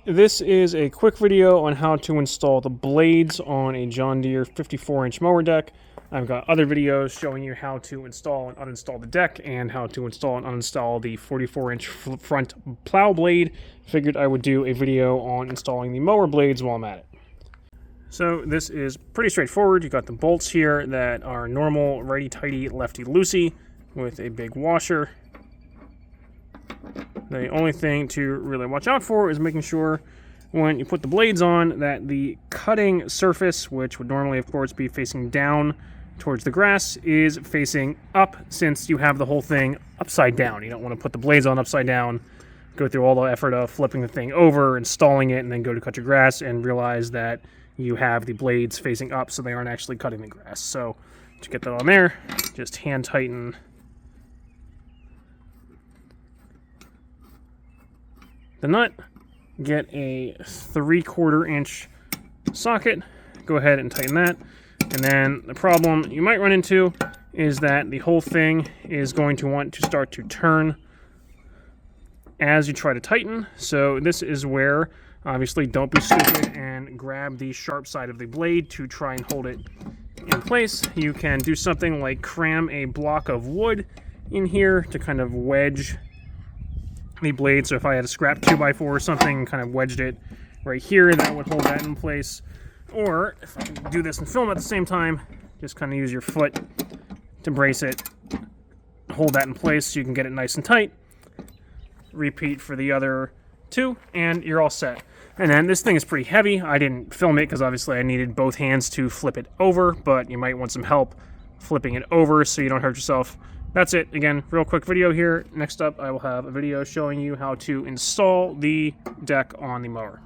This is a quick video on how to install the blades on a John Deere 54-inch mower deck. I've got other videos showing you how to install and uninstall the deck and how to install and uninstall the 44-inch front plow blade. Figured I would do a video on installing the mower blades while I'm at it. So this is pretty straightforward. You've got the bolts here that are normal righty-tighty, lefty-loosey with a big washer. The only thing to really watch out for is making sure when you put the blades on that the cutting surface, which would normally of course be facing down towards the grass, is facing up, since you have the whole thing upside down. You don't want to put the blades on upside down, go through all the effort of flipping the thing over, installing it, and then go to cut your grass and realize that you have the blades facing up so they aren't actually cutting the grass. So to get that on there, just hand tighten the nut, get a 3/4 inch socket, go ahead and tighten that. And then the problem you might run into is that the whole thing is going to want to start to turn as you try to tighten. So this is where, obviously, don't be stupid and grab the sharp side of the blade to try and hold it in place. You can do something like cram a block of wood in here to kind of wedge the blade. So if I had a scrap 2x4 or something and kind of wedged it right here, that would hold that in place. Or if I can do this and film at the same time, just kind of use your foot to brace it, hold that in place so you can get it nice and tight. Repeat for the other two, and you're all set. And then this thing is pretty heavy. I didn't film it because obviously I needed both hands to flip it over, but you might want some help flipping it over so you don't hurt yourself. That's it. Again, real quick video here. Next up, I will have a video showing you how to install the deck on the mower.